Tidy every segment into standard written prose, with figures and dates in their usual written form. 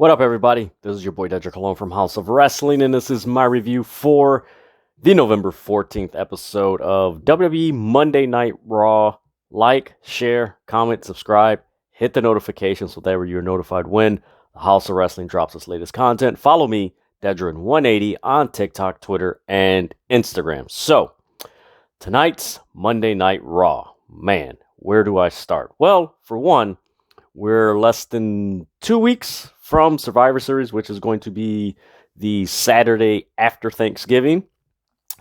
What up, everybody? This is your boy Dedrian Colon from House of Wrestling, and this is my review for the November 14th episode of WWE Monday Night Raw. Like, share, comment, subscribe, hit the notification so that you're notified when the House of Wrestling drops its latest content. Follow me, Dedrian180, on TikTok, Twitter, and Instagram. So, tonight's Monday Night Raw. Man, where do I start? Well, for one, we're less than 2 weeks from Survivor Series, which is going to be the Saturday after Thanksgiving.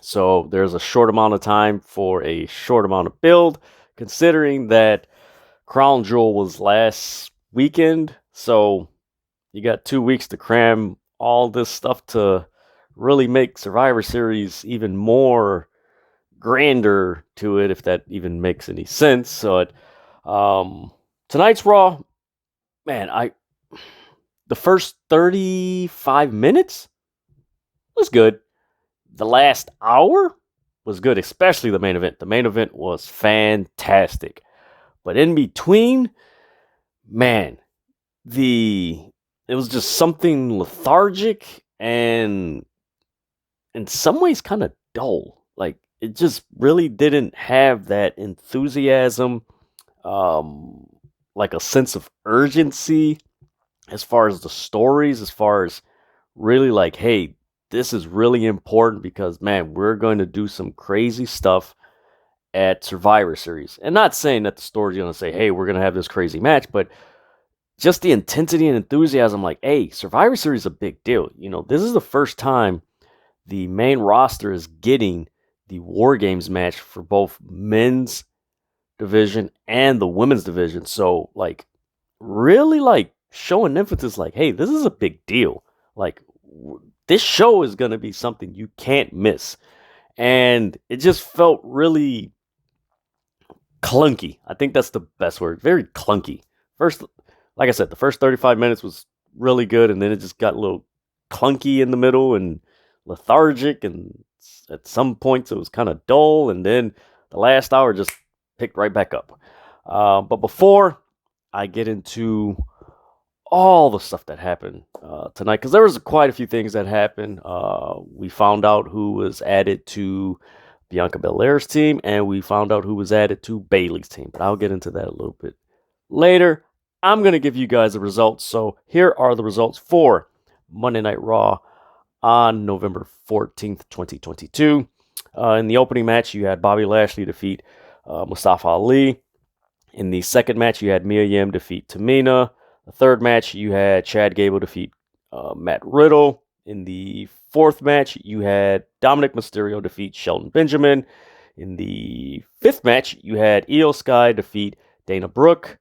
So there's a short amount of time for a short amount of build, considering that Crown Jewel was last weekend. So you got 2 weeks to cram all this stuff to really make Survivor Series even more grander to it, if that even makes any sense. So tonight's Raw, man, the first 35 minutes was good. The last hour was good, especially the main event. The main event was fantastic. But in between, man, it was just something lethargic and in some ways kind of dull. Like, it just really didn't have that enthusiasm, like a sense of urgency as far as the stories, as far as really like, hey, this is really important because, man, we're going to do some crazy stuff at Survivor Series. And not saying that the story's going to say, hey, we're going to have this crazy match, but just the intensity and enthusiasm, like, hey, Survivor Series is a big deal. You know, this is the first time the main roster is getting the Wargames match for both men's division and the women's division. So, like, really, like, showing emphasis, like, hey, this is a big deal. Like, this show is going to be something you can't miss. And it just felt really clunky. I think that's the best word. Very clunky. First, like I said, the first 35 minutes was really good, and then it just got a little clunky in the middle and lethargic, and at some points it was kind of dull, and then the last hour just picked right back up. But before I get into all the stuff that happened tonight, because there was quite a few things that happened. We found out who was added to Bianca Belair's team, and we found out who was added to Bayley's team. But I'll get into that a little bit later. I'm going to give you guys the results. So here are the results for Monday Night Raw on November 14th, 2022. In the opening match, you had Bobby Lashley defeat Mustafa Ali. In the second match, you had Mia Yim defeat Tamina. The third match, you had Chad Gable defeat Matt Riddle. In the fourth match, you had Dominic Mysterio defeat Shelton Benjamin. In the fifth match, you had Io Sky defeat Dana Brooke.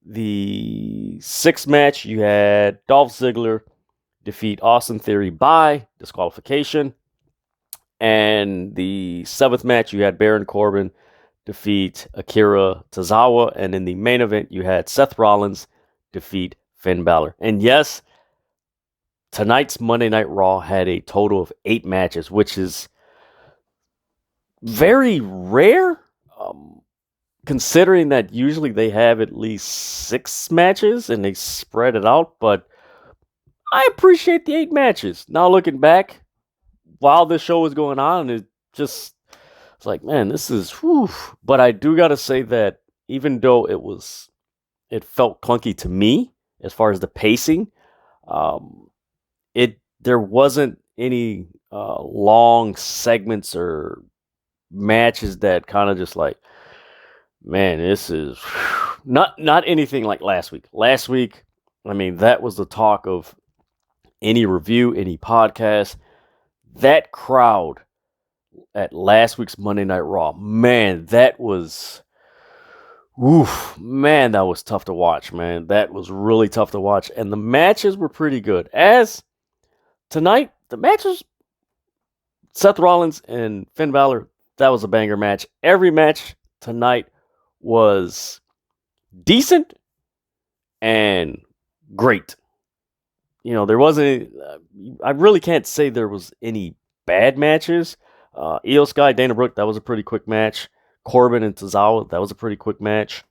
The sixth match, you had Dolph Ziggler defeat Austin Theory by disqualification. And the seventh match, you had Baron Corbin defeat Akira Tozawa. And in the main event, you had Seth Rollins defeat Finn Balor. And yes, tonight's Monday Night Raw had a total of 8 matches, which is very rare, considering that usually they have at least 6 matches and they spread it out. But I appreciate the 8 matches. Now, looking back, while this show was going on, it's like, man, this is whew. But I do got to say that even though it felt clunky to me as far as the pacing, there wasn't any long segments or matches that kind of just like, man, this is not anything like last week. Last week, I mean, that was the talk of any review, any podcast. That crowd at last week's Monday Night Raw, man, that was tough to watch, man. That was really tough to watch. And the matches were pretty good. As tonight, the matches, Seth Rollins and Finn Balor, that was a banger match. Every match tonight was decent and great. You know, there wasn't, I really can't say there was any bad matches. Io Sky, Dana Brooke, that was a pretty quick match. Corbin and Tozawa, that was a pretty quick match.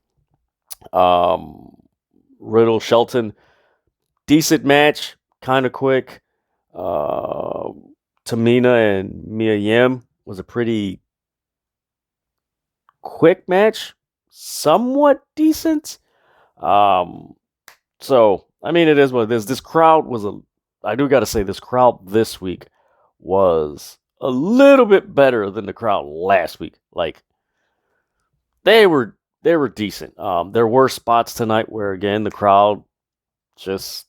Riddle, Shelton, decent match, kind of quick. Tamina and Mia Yim was a pretty quick match, somewhat decent. So I mean, it is what it is. This crowd was I do got to say, this crowd this week was a little bit better than the crowd last week. Like they were decent. There were spots tonight where again the crowd just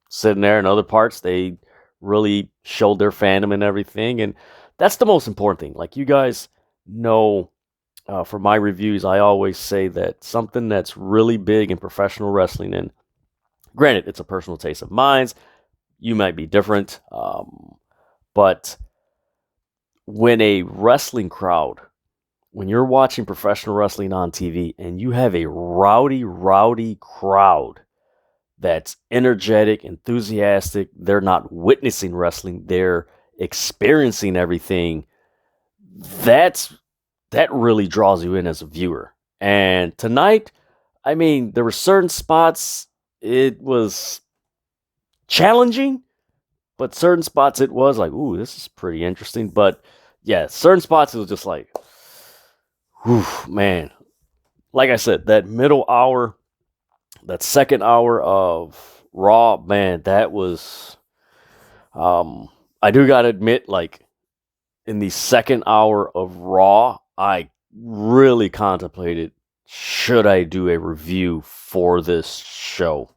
sitting there. In other parts, they really showed their fandom and everything, and that's the most important thing. Like you guys know, for my reviews, I always say that something that's really big in professional wrestling, and granted, it's a personal taste of mine. You might be different, but when a wrestling crowd, when you're watching professional wrestling on TV and you have a rowdy crowd that's energetic, enthusiastic, they're not witnessing wrestling, they're experiencing everything, that really draws you in as a viewer. And tonight, I mean, there were certain spots it was challenging, but certain spots it was like, ooh, this is pretty interesting. But yeah, certain spots it was just like, whew, man. Like I said, that middle hour, that second hour of Raw, man, that was, I do gotta admit, like, in the second hour of Raw, I really contemplated, should I do a review for this show?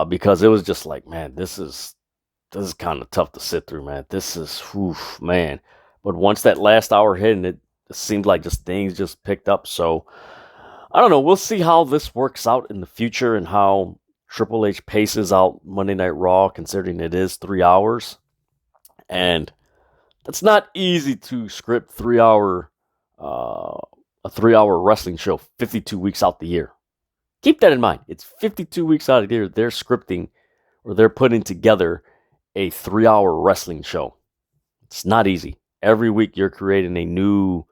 Because it was just like, man, this is kind of tough to sit through, man. This is, whew, man. But once that last hour hit, and it seemed like just things just picked up. So I don't know. We'll see how this works out in the future and how Triple H paces out Monday Night Raw, considering it is 3 hours. And it's not easy to script a 3-hour wrestling show 52 weeks out the year. Keep that in mind. It's 52 weeks out of the year. They're scripting or they're putting together a 3-hour wrestling show. It's not easy. Every week you're creating a new,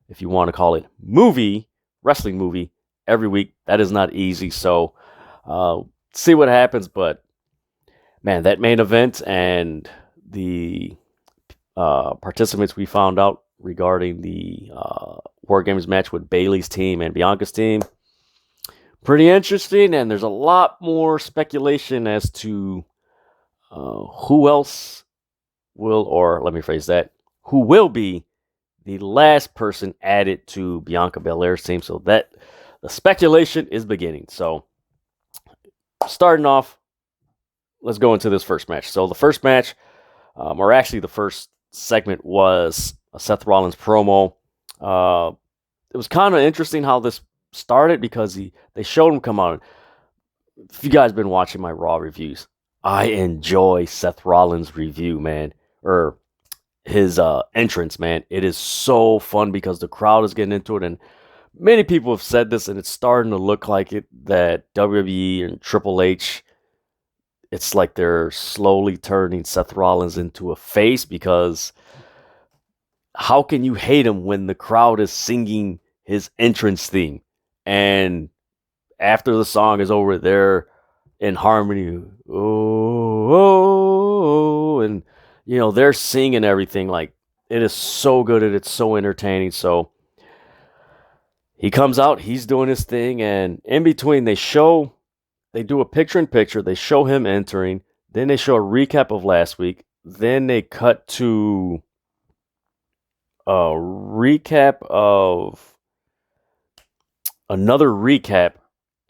if you want to call it, wrestling movie, every week. That is not easy. So see what happens. But man, that main event and the participants we found out regarding the Wargames match with Bayley's team and Bianca's team, pretty interesting. And there's a lot more speculation as to who else will, or let me phrase that, who will be the last person added to Bianca Belair's team. So that the speculation is beginning. So starting off, let's go into this first match. So the first match, or actually the first segment, was a Seth Rollins promo. It was kind of interesting how this started because they showed him come out. If you guys been watching my Raw reviews, I enjoy Seth Rollins' review, man, or his entrance, man. It is so fun because the crowd is getting into it, and many people have said this, and it's starting to look like it, that WWE and Triple H, it's like they're slowly turning Seth Rollins into a face, because how can you hate him when the crowd is singing his entrance theme? And after the song is over, they're in harmony. Oh, and you know, they're singing everything. Like, it is so good and it's so entertaining. So he comes out, he's doing his thing, and in between they do a picture-in-picture, they show him entering, then they show a recap of last week, then they cut to a recap of another recap,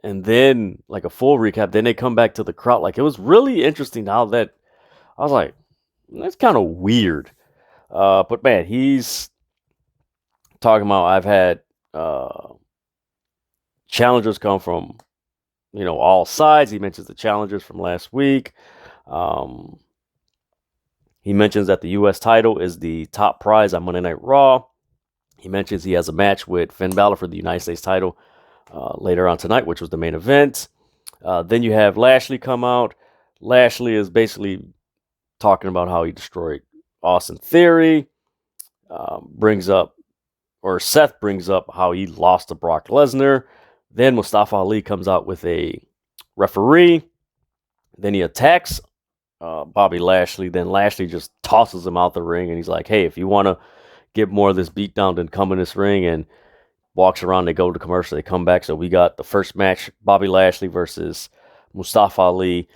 and then like a full recap, then they come back to the crowd. Like, it was really interesting how that, I was like, that's kind of weird. But man, he's talking about, I've had challengers come from, you know, all sides. He mentions the challengers from last week. He mentions that the U.S. title is the top prize on Monday Night Raw. He mentions he has a match with Finn Balor for the United States title later on tonight, which was the main event. Then you have Lashley come out. Lashley is basically talking about how he destroyed Austin Theory. Seth brings up how he lost to Brock Lesnar. Then Mustafa Ali comes out with a referee. Then he attacks Bobby Lashley. Then Lashley just tosses him out the ring, and he's like, "Hey, if you want to get more of this beatdown, then come in this ring." And walks around. They go to commercial. They come back. So we got the first match: Bobby Lashley versus Mustafa Ali.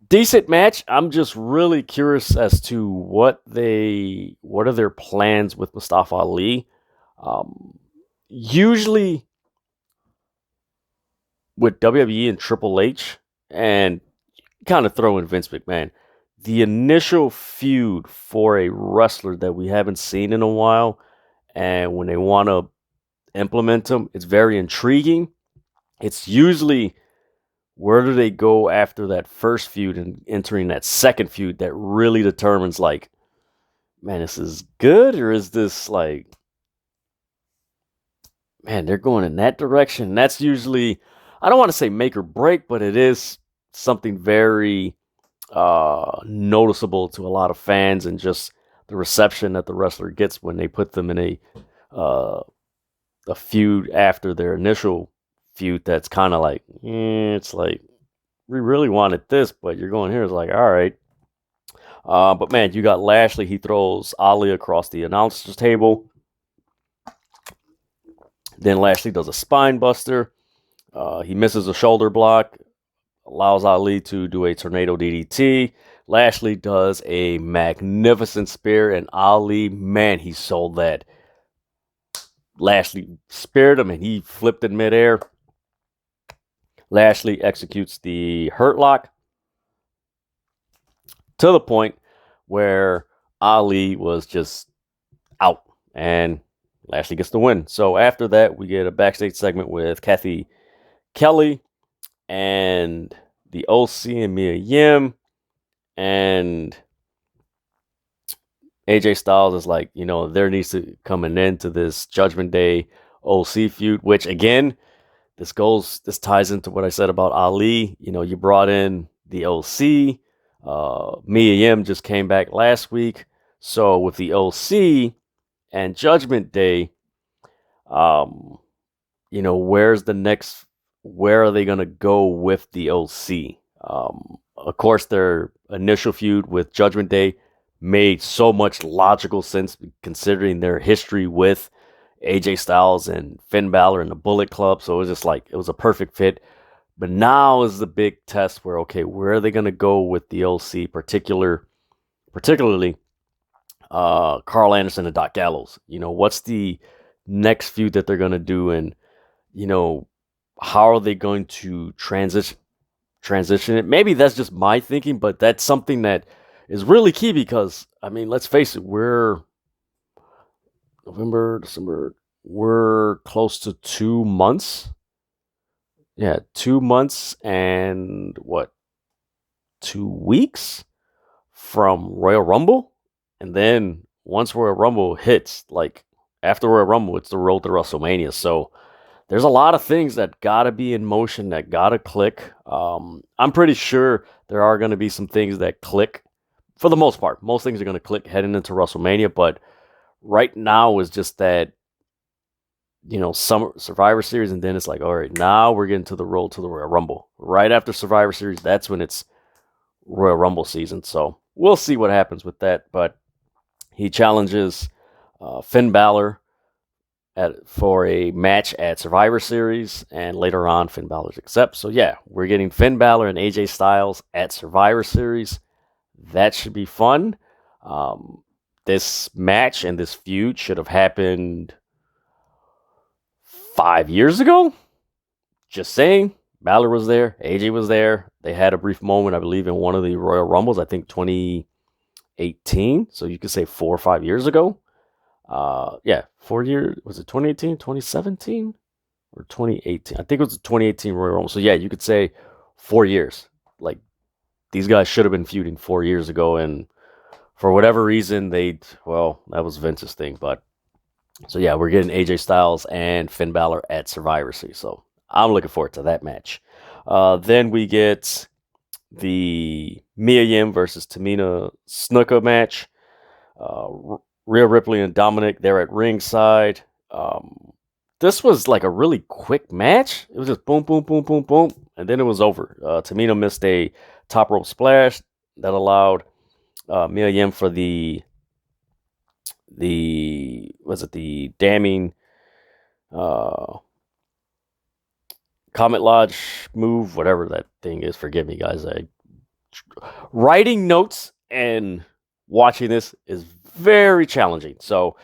Decent match. I'm just really curious as to what are their plans with Mustafa Ali. Usually with WWE and Triple H, and kind of throw in Vince McMahon, the initial feud for a wrestler that we haven't seen in a while, and when they want to implement them, it's very intriguing. It's usually where do they go after that first feud and entering that second feud that really determines, like, man, this is good, or is this like, man, they're going in that direction. And that's usually, I don't want to say make or break, but it is something very noticeable to a lot of fans, and just the reception that the wrestler gets when they put them in a feud after their initial feud. That's kind of like, it's like, we really wanted this, but you're going here. It's like, all right. But man, you got Lashley. He throws Ali across the announcer's table. Then Lashley does a spine buster. He misses a shoulder block, allows Ali to do a tornado DDT. Lashley does a magnificent spear, and Ali, man, he sold that. Lashley speared him, and he flipped in midair. Lashley executes the Hurt Lock to the point where Ali was just out, and Lashley gets the win. So after that, we get a backstage segment with Kathy Kelly and the OC and Mia Yim, and AJ Styles is like, there needs to come an end to this Judgment Day OC feud, which again, this ties into what I said about Ali. You brought in the OC. Mia Yim just came back last week. So with the OC and Judgment Day, where's the next? Where are they going to go with the OC? Of course, their initial feud with Judgment Day made so much logical sense considering their history with AJ Styles and Finn Balor and the Bullet Club. So it was just like, it was a perfect fit. But now is the big test where, okay, where are they going to go with the OC, particularly Carl Anderson and Doc Gallows? What's the next feud that they're going to do? And, how are they going to transition it? Maybe that's just my thinking, but that's something that is really key because, I mean, let's face it, we're November, December, we're close to 2 months. Yeah, 2 months and 2 weeks from Royal Rumble. And then once Royal Rumble hits, like after Royal Rumble, it's the road to WrestleMania. So there's a lot of things that gotta be in motion, that gotta click. I'm pretty sure there are going to be some things that click for the most part. Most things are going to click heading into WrestleMania, but right now is just that, Summer Survivor Series, and then it's like, all right, now we're getting to the road to the Royal Rumble. Right after Survivor Series, that's when it's Royal Rumble season. So we'll see what happens with that. But he challenges Finn Balor for a match at Survivor Series, and later on, Finn Balor accepts. So yeah, we're getting Finn Balor and AJ Styles at Survivor Series. That should be fun. This match and this feud should have happened 5 years ago. Just saying. Balor was there. AJ was there. They had a brief moment, I believe, in one of the Royal Rumbles, I think 2018. So you could say 4 or 5 years ago. 4 years. Was it 2018, 2017, or 2018? I think it was the 2018 Royal Rumble. So yeah, you could say 4 years. Like, these guys should have been feuding 4 years ago, and for whatever reason, that was Vince's thing. But so yeah, we're getting AJ Styles and Finn Balor at Survivor Series. So I'm looking forward to that match. Then we get the Mia Yim versus Tamina Snuka match. Rhea Ripley and Dominic, they're at ringside. This was like a really quick match. It was just boom, boom, boom, boom, boom. and then it was over. Tamina missed a top rope splash that allowed Mia Yim for the damning Comet Lodge move, whatever that thing is. Forgive me, guys. Writing notes and watching this is very challenging. So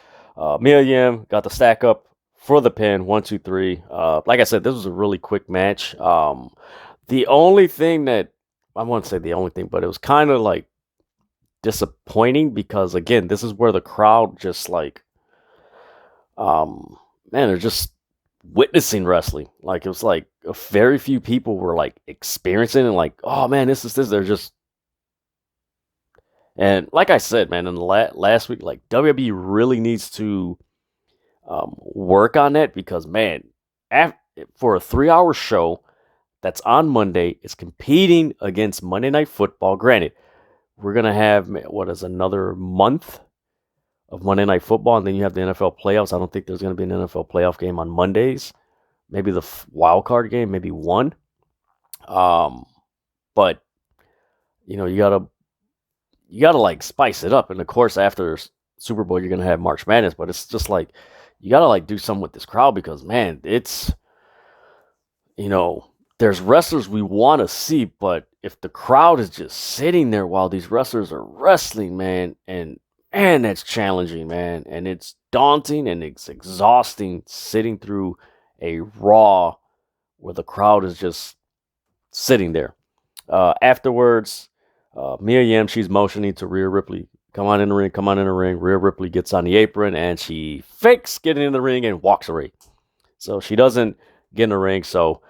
Mia Yim got the stack up for the pin, 1, 2, 3. Like I said, this was a really quick match. The only thing that I won't say the only thing, but it was kind of like disappointing because again, this is where the crowd just like, man, they're just witnessing wrestling. Like it was like very few people were like experiencing and like, oh man, this. They're just, and like I said, man, in the last week, like WWE really needs to work on that because man, for a 3-hour show that's on Monday, it's competing against Monday Night Football. Granted, we're gonna have another month of Monday Night Football, and then you have the NFL playoffs. I don't think there's going to be an NFL playoff game on Mondays. Maybe the wild card game, maybe one. But you know, you gotta like spice it up. And of course, after Super Bowl, you're gonna have March Madness. But it's just like you gotta like do something with this crowd because man, it's, you know, there's wrestlers we want to see, but if the crowd is just sitting there while these wrestlers are wrestling, man, and that's challenging, man. And it's daunting and it's exhausting sitting through a Raw where the crowd is just sitting there. Afterwards, Mia Yim, she's motioning to Rhea Ripley. Come on in the ring, come on in the ring. Rhea Ripley gets on the apron and she fakes getting in the ring and walks away. So she doesn't get in the ring. So,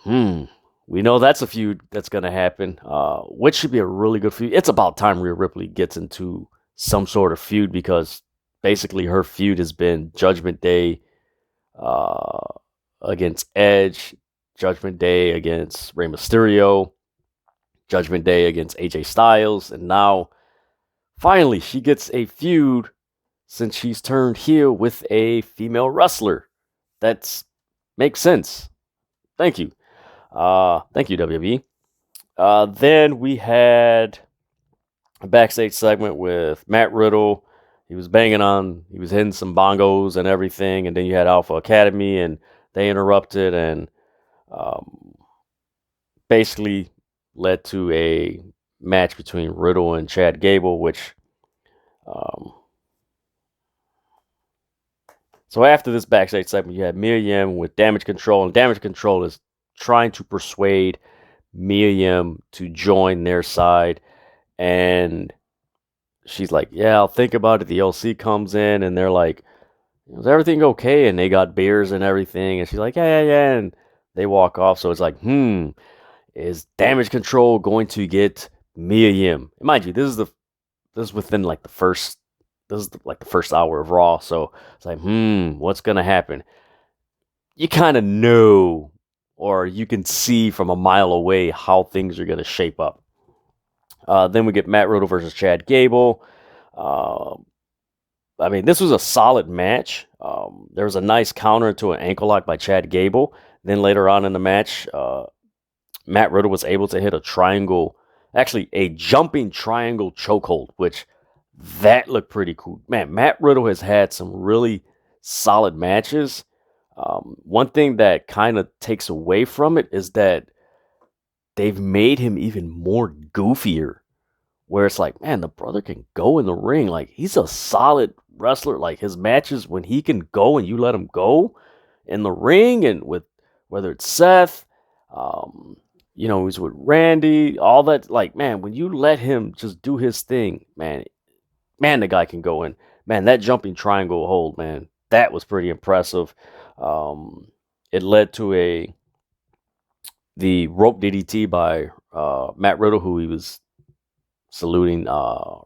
we know that's a feud that's going to happen, which should be a really good feud. It's about time Rhea Ripley gets into some sort of feud because basically her feud has been Judgment Day against Edge, Judgment Day against Rey Mysterio, Judgment Day against ajstyles, and now finally she gets a feud since she's turned heel with a female wrestler. That makes sense. Thank you. Thank you, WWE. Then we had a backstage segment with Matt Riddle. He was hitting some bongos and everything. And then you had Alpha Academy and they interrupted and basically led to a match between Riddle and Chad Gable, which so after this backstage segment, you had Mia Yim with Damage Control, and Damage Control is trying to persuade Mia Yim to join their side. And she's like, yeah, I'll think about it. The LC comes in and they're like, is everything okay? And they got beers and everything. And she's like, yeah. And they walk off. So it's like, is Damage Control going to get Mia Yim? And mind you, this is within like the first hour of Raw. So it's like, what's going to happen? You kind of know, or you can see from a mile away how things are going to shape up. Then we get Matt Riddle versus Chad Gable. I mean, this was a solid match. There was a nice counter to an ankle lock by Chad Gable. Then later on in the match, Matt Riddle was able to hit a jumping triangle chokehold, which that looked pretty cool. Man, Matt Riddle has had some really solid matches. One thing that kind of takes away from it is that they've made him even more goofier, where it's like, man, the brother can go in the ring. Like, he's a solid wrestler. Like, his matches, when he can go and you let him go in the ring, and with whether it's Seth, he's with Randy, all that. Like, man, when you let him just do his thing, man, the guy can go in. Man, that jumping triangle hold, man, that was pretty impressive. It led to the rope DDT by Matt Riddle, who he was saluting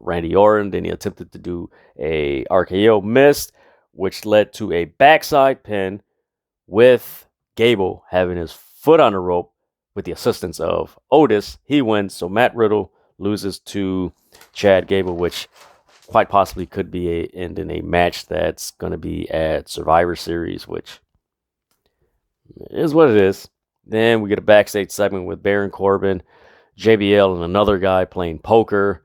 Randy Orton. Then he attempted to do a RKO, missed, which led to a backside pin with Gable having his foot on the rope with the assistance of Otis. He wins, so Matt Riddle loses to Chad Gable, which quite possibly could be in a match that's going to be at Survivor Series, which is what it is. Then we get a backstage segment with Baron Corbin, JBL, and another guy playing poker.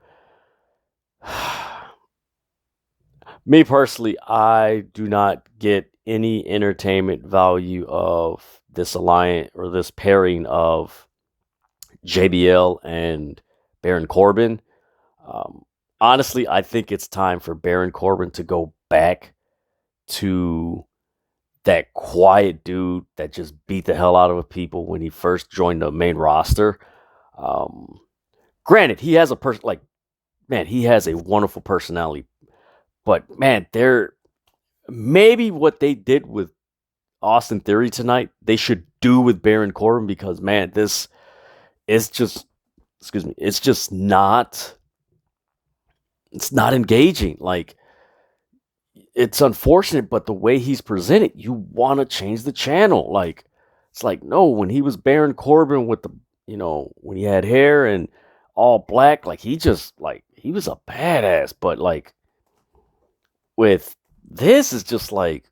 Me personally, I do not get any entertainment value of this alliance or this pairing of JBL and Baron Corbin. Honestly, I think it's time for Baron Corbin to go back to that quiet dude that just beat the hell out of people when he first joined the main roster. Granted, he has he has a wonderful personality, but man, maybe what they did with Austin Theory tonight, they should do with Baron Corbin, because man, this is just, it's just not, it's not engaging. Like, it's unfortunate, but the way he's presented, you want to change the channel. Like, it's like, no, when he was Baron Corbin with the, when he had hair and all black, like, he was a badass. But like, with this, is just like,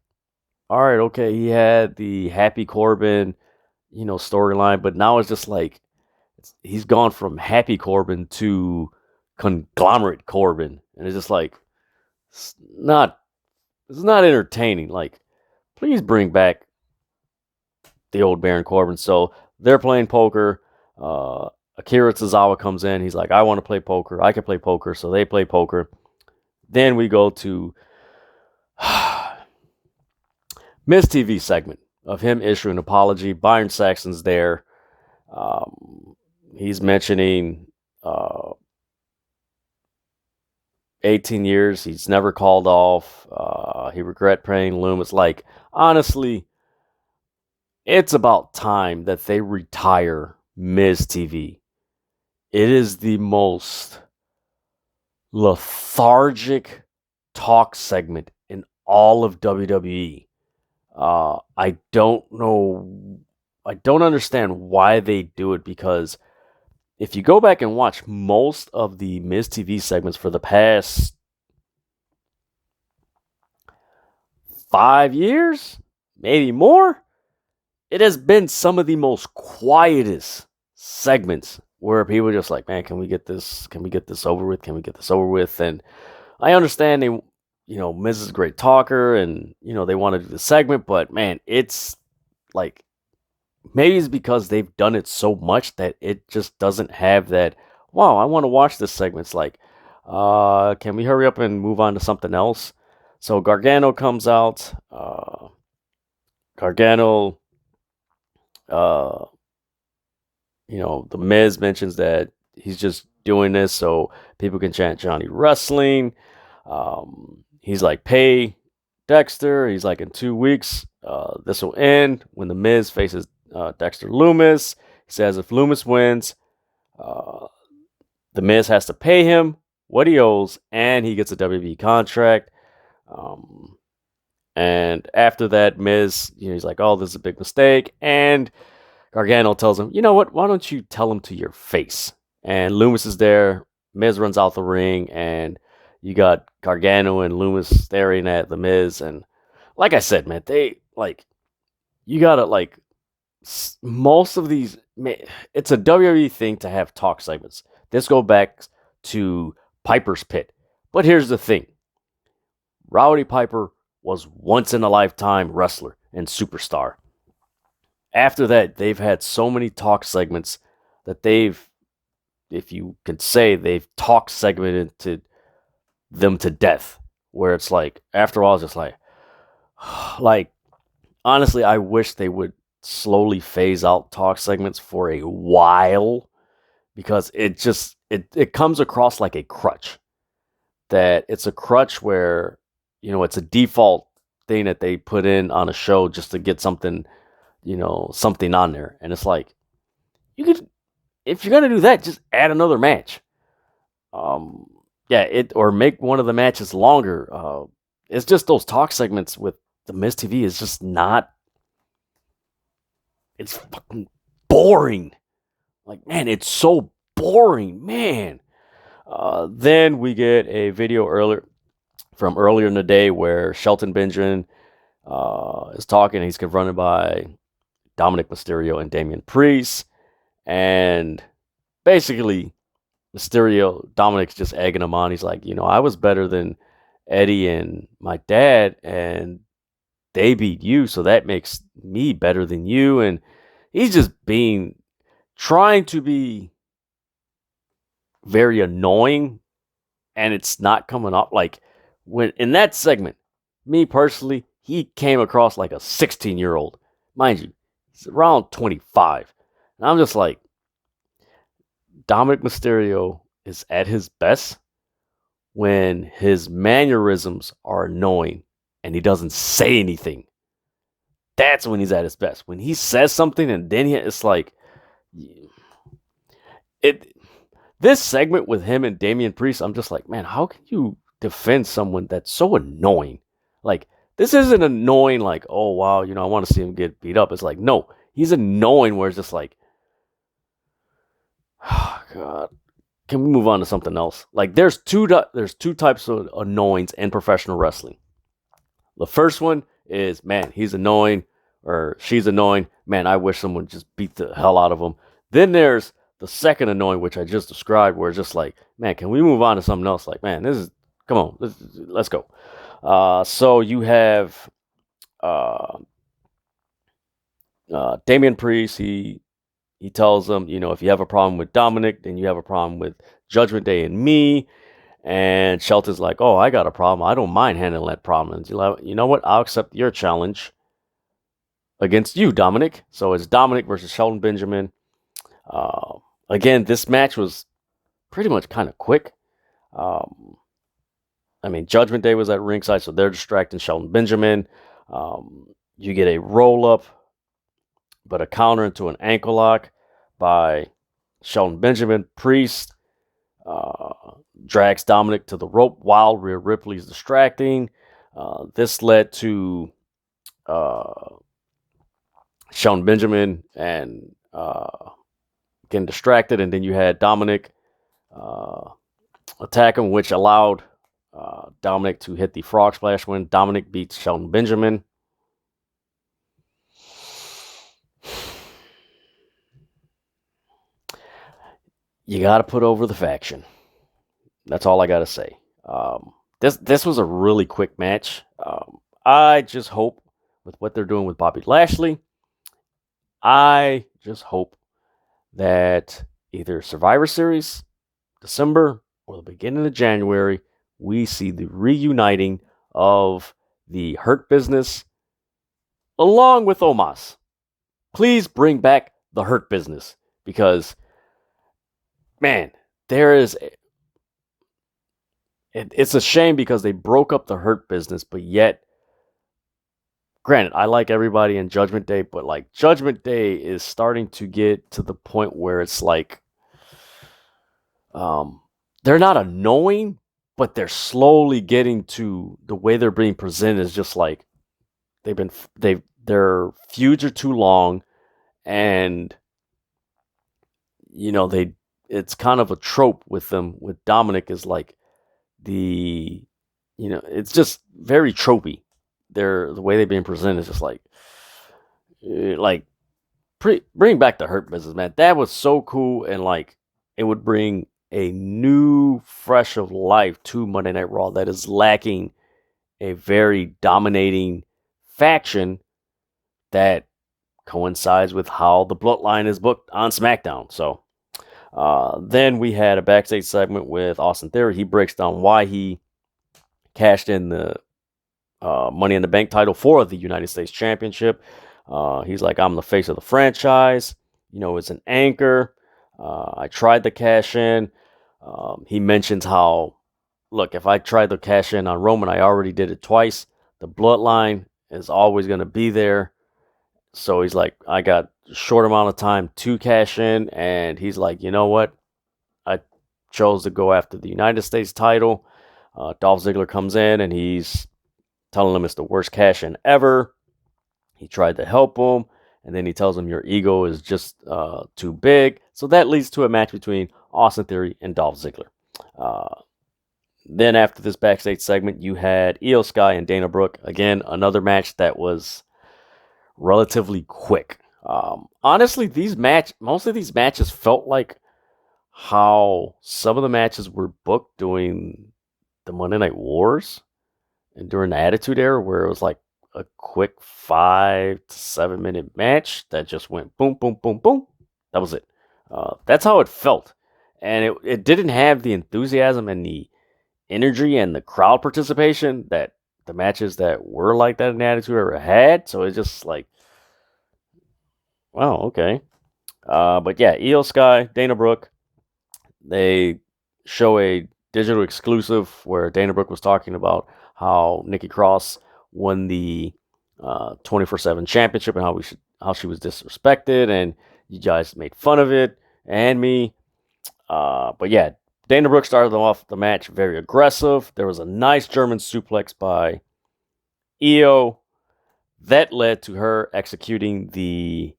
all right, okay, he had the Happy Corbin, storyline, but now it's just like, he's gone from Happy Corbin to Conglomerate Corbin, and it's just like, it's not entertaining. Like, please bring back the old Baron Corbin. So they're playing poker. Akira Tozawa comes in. He's like, I want to play poker. I can play poker. So they play poker. Then we go to Miz TV segment of him issuing an apology. Byron Saxton's there. He's mentioning 18 years. He's never called off. He regret paying Loomis. Like, honestly, it's about time that they retire Miz TV. It is the most lethargic talk segment in all of WWE. I don't know. I don't understand why they do it, because if you go back and watch most of the Miz TV segments for the past 5 years, maybe more, it has been some of the most quietest segments where people are just like, man, can we get this over with? Can we get this over with? And I understand they, Miz is a great talker, and, they want to do the segment, but man, it's like, maybe it's because they've done it so much that it just doesn't have that, wow, I want to watch this segment. It's like, can we hurry up and move on to something else? So Gargano comes out. Gargano, the Miz mentions that he's just doing this so people can chant Johnny Wrestling. He's like, pay Dexter. He's like, in 2 weeks, this will end when the Miz faces Dexter Loomis. He says if Loomis wins, the Miz has to pay him what he owes, and he gets a WWE contract. And after that, Miz, he's like, oh, this is a big mistake. And Gargano tells him, you know what? Why don't you tell him to your face? And Loomis is there. Miz runs out the ring, and you got Gargano and Loomis staring at the Miz. And like I said, man, you gotta, most of these, it's a WWE thing to have talk segments. This goes back to Piper's Pit. But here's the thing. Rowdy Piper was once in a lifetime wrestler and superstar. After that, they've had so many talk segments that if you could say, they've talk segmented to them to death. Where it's like, after all, it's just like, honestly, I wish they would slowly phase out talk segments for a while, because it comes across like a crutch. That it's a crutch where, it's a default thing that they put in on a show just to get something, something on there. And it's like, if you're going to do that, just add another match. Or make one of the matches longer. It's just those talk segments with the Miz TV is just not, it's fucking boring. Like, man, it's so boring, man. Then we get a video earlier in the day where Shelton Benjamin is talking. He's confronted by Dominic Mysterio and Damian Priest. And basically, Dominic's just egging him on. He's like, I was better than Eddie and my dad, and they beat you, so that makes me better than you. And he's just trying to be very annoying, and it's not coming up. Like, when in that segment, me personally, he came across like a 16-year-old. Mind you, he's around 25. And I'm just like, Dominic Mysterio is at his best when his mannerisms are annoying and he doesn't say anything. That's when he's at his best. When he says something and then it's like, this segment with him and Damian Priest, I'm just like, man, how can you defend someone that's so annoying? Like, this isn't annoying like, oh, wow, I want to see him get beat up. It's like, no, he's annoying where it's just like, oh, God, can we move on to something else? Like, there's two types of annoyance in professional wrestling. The first one is, man, he's annoying or she's annoying. Man, I wish someone just beat the hell out of him. Then there's the second annoying, which I just described, where it's just like, man, can we move on to something else? Like, man, come on, let's go. So you have Damian Priest. He tells them, if you have a problem with Dominic, then you have a problem with Judgment Day and me. And Shelton's like, oh, I got a problem. I don't mind handling that problem. And you know what? I'll accept your challenge against you, Dominic. So it's Dominic versus Shelton Benjamin. Again, this match was pretty much kind of quick. Judgment Day was at ringside, so they're distracting Shelton Benjamin. You get a roll-up, but a counter into an ankle lock by Shelton Benjamin. Priest drags Dominic to the rope while Rhea Ripley's distracting. This led to Shelton Benjamin and getting distracted, and then you had Dominic attack him, which allowed Dominic to hit the frog splash when Dominic beats Shelton Benjamin. You got to put over the faction. That's all I got to say. This was a really quick match. I just hope with what they're doing with Bobby Lashley, I just hope that either Survivor Series, December, or the beginning of January, we see the reuniting of the Hurt Business along with Omos. Please bring back the Hurt Business because, man, it's a shame because they broke up the Hurt Business, but yet, granted, I like everybody in Judgment Day, but like Judgment Day is starting to get to the point where it's like, they're not annoying, but they're slowly getting to the way they're being presented is just like their feuds are too long, and it's kind of a trope with them. With Dominic is like it's just very tropey. The way they're being presented is just bring back the Hurt Business, man. That was so cool, and like it would bring a new fresh of life to Monday Night Raw that is lacking a very dominating faction that coincides with how the Bloodline is booked on SmackDown. So then we had a backstage segment with Austin Theory. He breaks down why he cashed in the Money in the Bank title for the United States Championship. He's like, I'm the face of the franchise. It's an anchor. I tried to cash in. He mentions how, look, if I tried to cash in on Roman, I already did it twice. The Bloodline is always going to be there. So he's like, I got a short amount of time to cash in. And he's like, you know what? I chose to go after the United States title. Dolph Ziggler comes in and he's telling him it's the worst cash in ever. He tried to help him. And then he tells him your ego is just too big. So that leads to a match between Austin Theory and Dolph Ziggler. Then after this backstage segment, you had Io Sky and Dana Brooke. Again, another match that was relatively quick. Honestly, most of these matches felt like how some of the matches were booked during the Monday Night Wars and during the Attitude Era, where it was like a quick 5 to 7 minute match that just went boom, boom, boom, boom. That was it. That's how it felt, and it didn't have the enthusiasm and the energy and the crowd participation that the matches that were like that in the Attitude Era had. So it's just like, wow, okay. But yeah, Io Sky, Dana Brooke, they show a digital exclusive where Dana Brooke was talking about how Nikki Cross won the 24/7 championship and how she was disrespected, and you guys made fun of it and me. But yeah, Dana Brooke started off the match very aggressive. There was a nice German suplex by Io that led to her executing the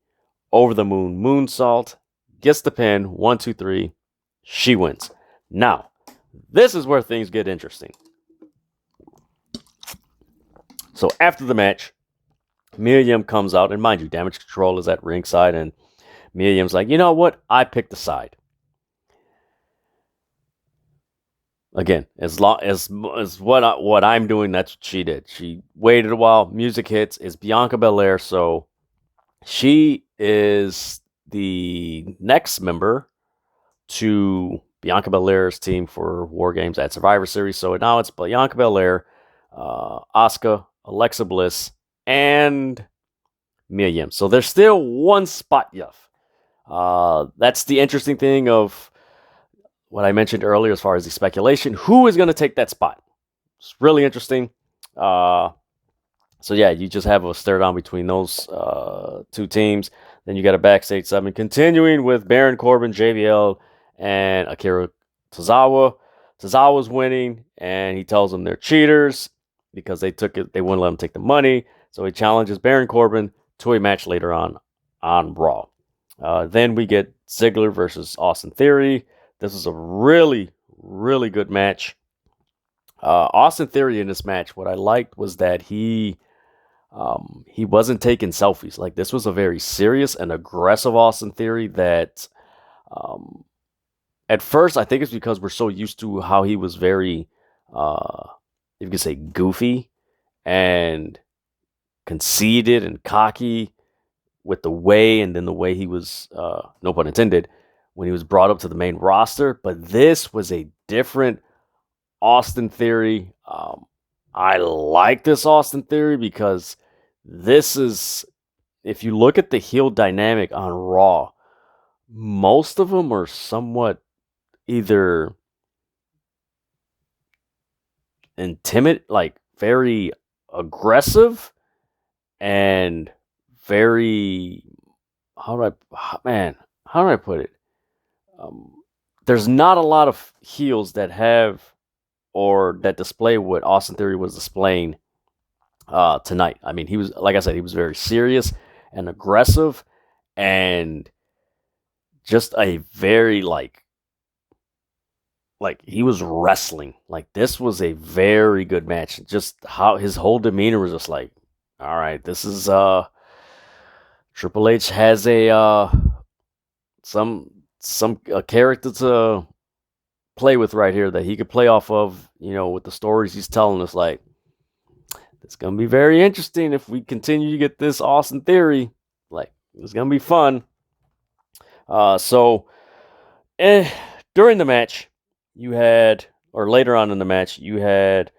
over the moon moonsault. Gets the pin. 1, 2, 3. She wins. Now, this is where things get interesting. So after the match, Mia Yim comes out, and mind you, Damage Control is at ringside, and Mia Yim's like, you know what? I picked the side. Again, as what I'm doing, that's what she did. She waited a while. Music hits. It's Bianca Belair, so she is the next member to Bianca Belair's team for Wargames at Survivor Series. So now it's Bianca Belair, Asuka, Alexa Bliss, and Mia Yim. So there's still one spot left. That's the interesting thing of what I mentioned earlier as far as the speculation. Who is going to take that spot? It's really interesting. So yeah, you just have a stare down between those two teams. Then you got a backstage segment continuing with Baron Corbin, JBL, and Akira Tozawa. Tozawa's winning, and he tells them they're cheaters because they took it. They wouldn't let him take the money. So he challenges Baron Corbin to a match later on Raw. Then we get Ziggler versus Austin Theory. This is a really, really good match. Austin Theory in this match, what I liked was that he wasn't taking selfies. Like, this was a very serious and aggressive Austin Theory that at first I think it's because we're so used to how he was very you could say goofy and conceited and cocky with the way, and then the way he was no pun intended, when he was brought up to the main roster. But this was a different Austin Theory. I like this Austin Theory because this is, if you look at the heel dynamic on Raw, most of them are somewhat either like very aggressive and very, how do I put it? There's not a lot of heels that have or that display what Austin Theory was displaying tonight. I mean, he was, like I said, he was very serious and aggressive and just a very like he was wrestling. Like, this was a very good match. Just how his whole demeanor was just like, all right, this is Triple H has a some a character to play with right here that he could play off of, with the stories he's telling us. Like, it's going to be very interesting if we continue to get this Austin Theory. Like, it's going to be fun. During the match, you had, or later on in the match, you had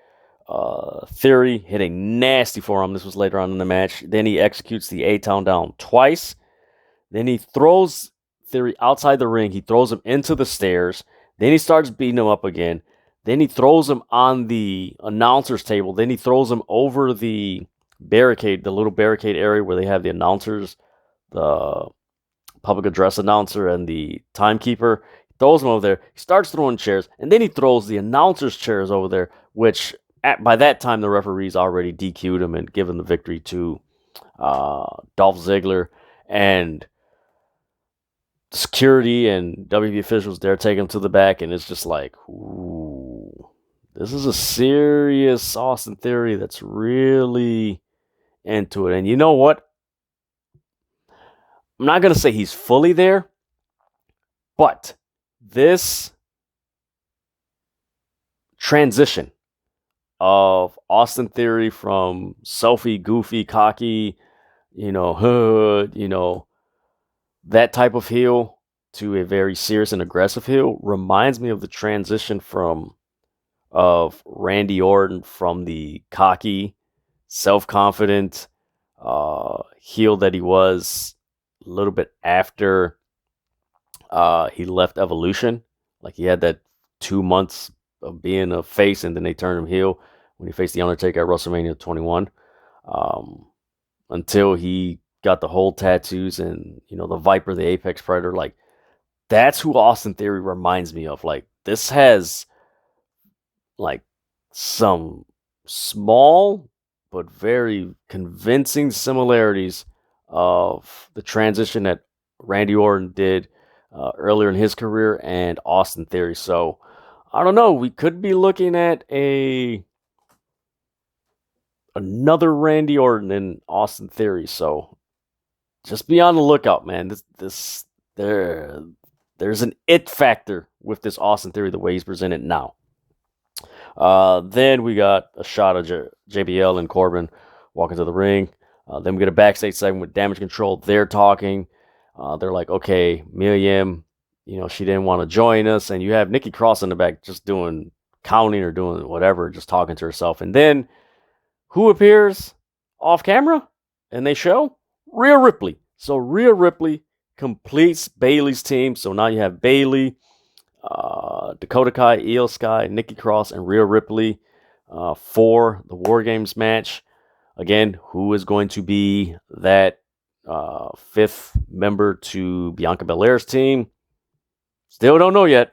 Theory hit a nasty forearm. This was later on in the match. Then he executes the A-Town down twice. Then he throws Theory outside the ring. He throws him into the stairs. Then he starts beating him up again. Then he throws him on the announcer's table. Then he throws him over the barricade, the little barricade area where they have the announcers, the public address announcer and the timekeeper. He throws him over there. He starts throwing chairs. And then he throws the announcer's chairs over there, which by that time the referees already DQ'd him and given the victory to Dolph Ziggler. And security and WWE officials there take him to the back, and it's just like, ooh, this is a serious Austin Theory that's really into it. And you know what? I'm not going to say he's fully there, but this transition of Austin Theory from selfie, goofy, cocky, hood, that type of heel to a very serious and aggressive heel reminds me of the transition of Randy Orton from the cocky, self-confident heel that he was a little bit after he left Evolution. Like he had that 2 months of being a face, and then they turned him heel when he faced The Undertaker at WrestleMania 21. Until he got the whole tattoos and, the Viper, the Apex Predator. Like, that's who Austin Theory reminds me of. Like, this has, like, some small but very convincing similarities of the transition that Randy Orton did earlier in his career and Austin Theory. So, I don't know. We could be looking at another Randy Orton and Austin Theory. So just be on the lookout, man. There's an it factor with this Austin Theory the way he's presented now. Then we got a shot of JBL and Corbin walking to the ring. Then we get a backstage segment with Damage Control. They're talking. They're like, okay, Mia Yim, she didn't want to join us. And you have Nikki Cross in the back just doing counting or doing whatever, just talking to herself. And then who appears off camera? And they show Rhea Ripley. So Rhea Ripley completes Bayley's team. So now you have Bayley, Dakota Kai, Io Sky, Nikki Cross, and Rhea Ripley for the Wargames match. Again, who is going to be that fifth member to Bianca Belair's team? Still don't know yet.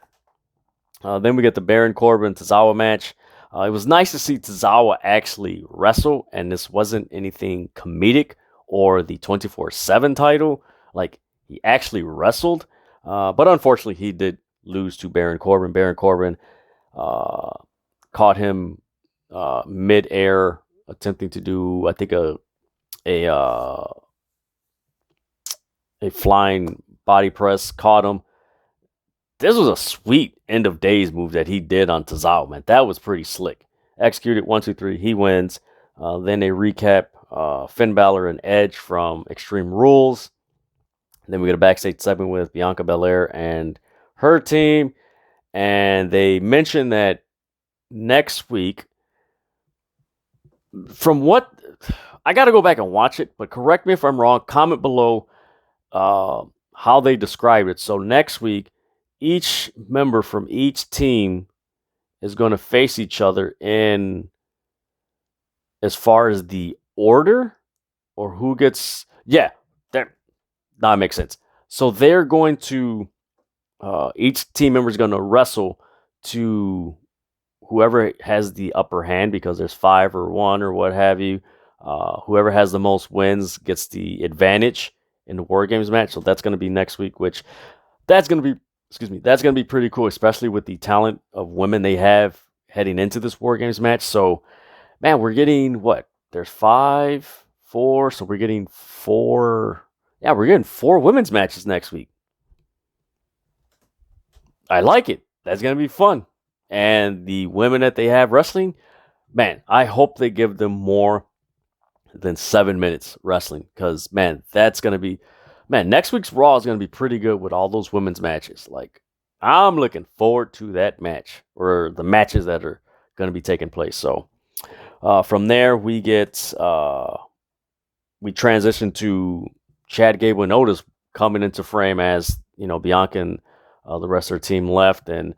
Then we get the Baron Corbin Tozawa match. It was nice to see Tozawa actually wrestle, and this wasn't anything comedic or the 24/7 title. Like, he actually wrestled, but unfortunately, he did lose to Baron Corbin. Baron Corbin caught him mid-air, attempting to do, I think, a flying body press, caught him. This was a sweet end of days move that he did on Tozawa, man. That was pretty slick. Executed 1, 2, 3. He wins. Then they recap Finn Balor and Edge from Extreme Rules. Then we get a backstage segment with Bianca Belair and her team. And they mention that next week, from what I got to go back and watch it, but correct me if I'm wrong. Comment below how they describe it. So next week, each member from each team is going to face each other in, as far as the order or who gets, now it makes sense. So they're going to, each team member is going to wrestle to whoever has the upper hand, because there's 5 or 1 or what have you. Whoever has the most wins gets the advantage in the Wargames match. So that's going to be next week, which that's going to be pretty cool, especially with the talent of women they have heading into this Wargames match. So, man, we're getting what? There's 5, 4, so we're getting 4. Yeah, we're getting 4 women's matches next week. I like it. That's going to be fun. And the women that they have wrestling, man, I hope they give them more than 7 minutes wrestling, because, man, that's going to be... Man, next week's Raw is going to be pretty good with all those women's matches. Like, I'm looking forward to that match, or the matches that are going to be taking place. So, from there, we transition to Chad Gable and Otis coming into frame as, Bianca and the rest of their team left. And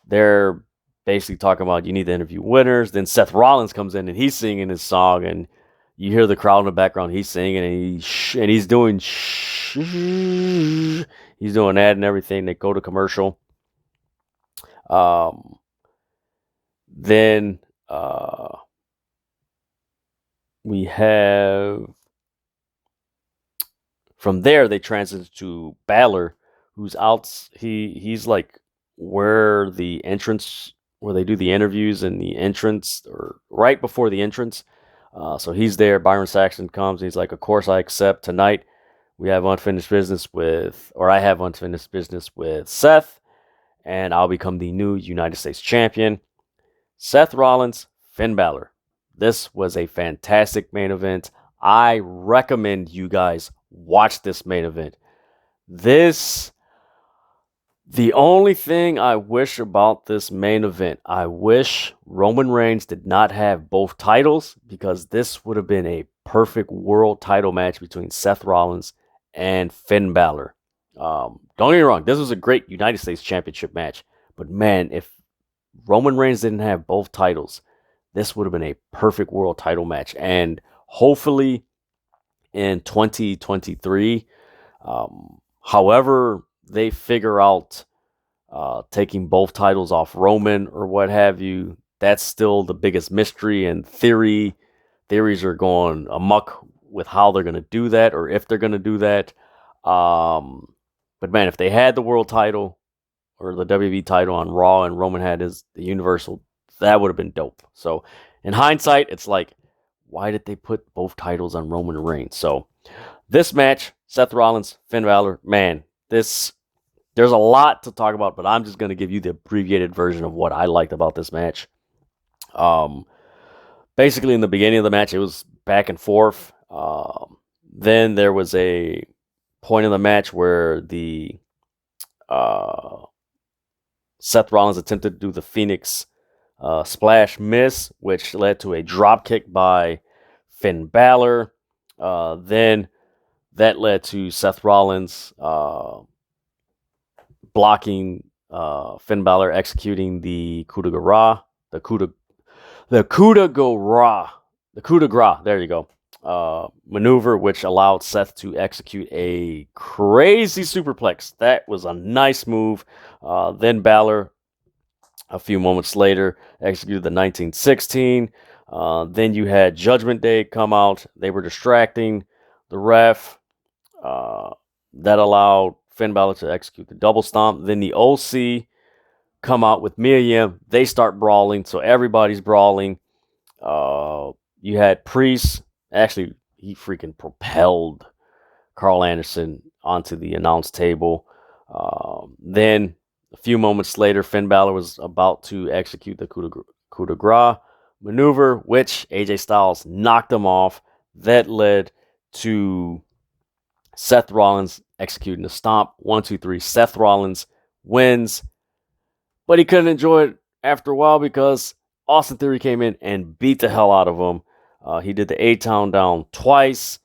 they're basically talking about, you need to interview winners. Then Seth Rollins comes in and he's singing his song, and you hear the crowd in the background. He's singing, and he's doing he's doing that and everything. They go to commercial. Then we have, from there they transition to Balor, who's out. He's like where the entrance, where they do the interviews and the entrance, or right before the entrance. So he's there. Byron Saxton comes, and he's like, of course I accept. Tonight we have unfinished business with, or I have unfinished business with Seth, and I'll become the new United States champion. Seth Rollins, Finn Balor. This was a fantastic main event. I recommend you guys watch this main event. The only thing I wish about this main event, I wish Roman Reigns did not have both titles, because this would have been a perfect world title match between Seth Rollins and Finn Balor. Don't get me wrong, this was a great United States Championship match, but man, if Roman Reigns didn't have both titles, this would have been a perfect world title match. And hopefully in 2023, however they figure out taking both titles off Roman or what have you, that's still the biggest mystery, and theories are going amok with how they're going to do that, or if they're going to do that. But man, if they had the world title or the WWE title on Raw and Roman had the Universal, that would have been dope. So in hindsight, it's like, why did they put both titles on Roman Reigns? So this match, Seth Rollins, Finn Balor, man, there's a lot to talk about, but I'm just going to give you the abbreviated version of what I liked about this match. Basically, in the beginning of the match, it was back and forth. Then there was a point in the match where Seth Rollins attempted to do the Phoenix Splash miss, which led to a drop kick by Finn Balor. Then that led to Seth Rollins blocking Finn Balor executing the coup de grace, the coup de grace, there you go, maneuver, which allowed Seth to execute a crazy superplex. That was a nice move. Then Balor, a few moments later, executed the 1916. Then you had Judgment Day come out. They were distracting the ref. That allowed Finn Balor to execute the double stomp. Then the OC come out with Mia Yim. They start brawling, so everybody's brawling. You had Priest. Actually, he freaking propelled Carl Anderson onto the announce table. Then a few moments later, Finn Balor was about to execute the coup de grace maneuver, which ajstyles knocked him off. That led to Seth Rollins executing the stomp. 1, 2, 3. Seth Rollins wins, but he couldn't enjoy it after a while because Austin Theory came in and beat the hell out of him. He did the A-Town down twice,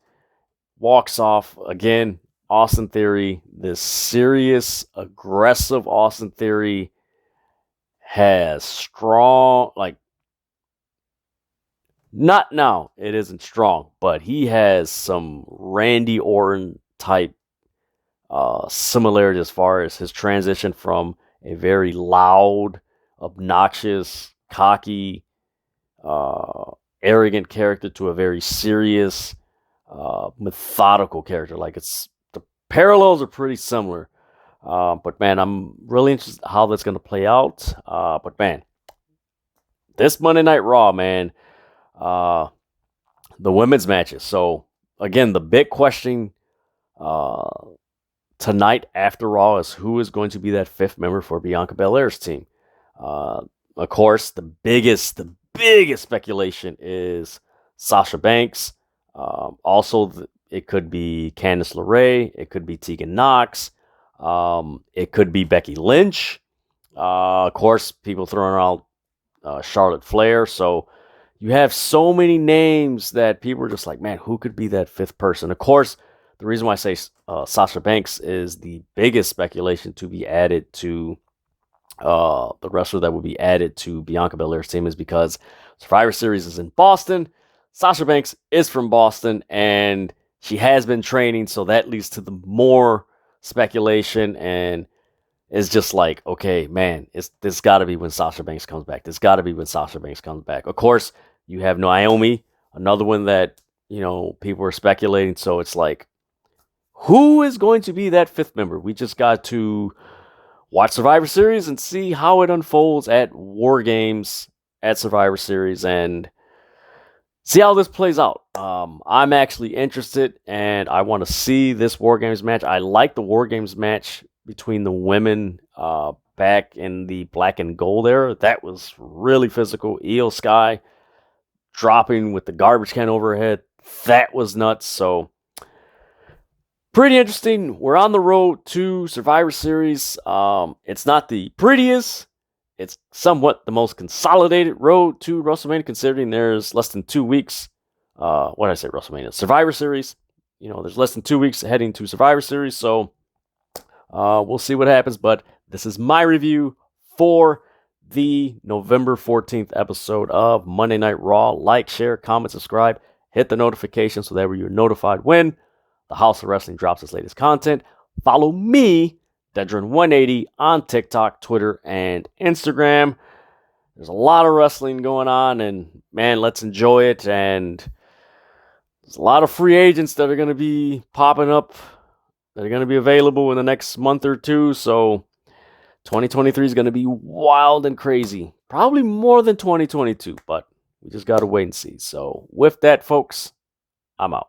walks off again. Austin Theory, this serious, aggressive Austin Theory, has strong, not now, it isn't strong, but he has some Randy Orton type similarity as far as his transition from a very loud, obnoxious, cocky, arrogant character to a very serious, methodical character. The parallels are pretty similar. But man, I'm really interested how that's going to play out. But man, this Monday Night Raw, man, the women's matches. So again, the big question tonight after Raw is who is going to be that fifth member for Bianca Belair's team. Of course, the biggest speculation is Sasha Banks. Also, it could be Candice LeRae. It could be Tegan Nox. It could be Becky Lynch. Of course, people throwing out Charlotte Flair. So you have so many names that people are just like, man, who could be that fifth person? Of course, the reason why I say Sasha Banks is the biggest speculation to be added to the wrestler that will be added to Bianca Belair's team is because Survivor Series is in Boston. Sasha Banks is from Boston, and she has been training, so that leads to the more speculation, and it's just like, okay, man, this got to be when Sasha Banks comes back. This got to be when Sasha Banks comes back. Of course, you have Naomi, another one that, people are speculating, so it's like, who is going to be that fifth member? We just got to watch Survivor Series and see how it unfolds at Wargames at Survivor Series. And see how this plays out. I'm actually interested, and I want to see this Wargames match. I like the Wargames match between the women back in the black and gold era. That was really physical. Io Sky dropping with the garbage can over her head. That was nuts. So, pretty interesting. We're on the road to Survivor Series. It's not the prettiest. It's somewhat the most consolidated road to WrestleMania, considering there's less than 2 weeks. What did I say? WrestleMania Survivor Series. There's less than 2 weeks heading to Survivor Series, so we'll see what happens. But this is my review for the November 14th episode of Monday Night Raw. Like, share, comment, subscribe, hit the notification so that way you're notified when the House of Wrestling drops its latest content. Follow me, Dedrian180, on TikTok, Twitter, and Instagram. There's a lot of wrestling going on, and man, let's enjoy it. And there's a lot of free agents that are going to be popping up, that are going to be available in the next month or two. So 2023 is going to be wild and crazy. Probably more than 2022, but we just got to wait and see. So with that, folks, I'm out.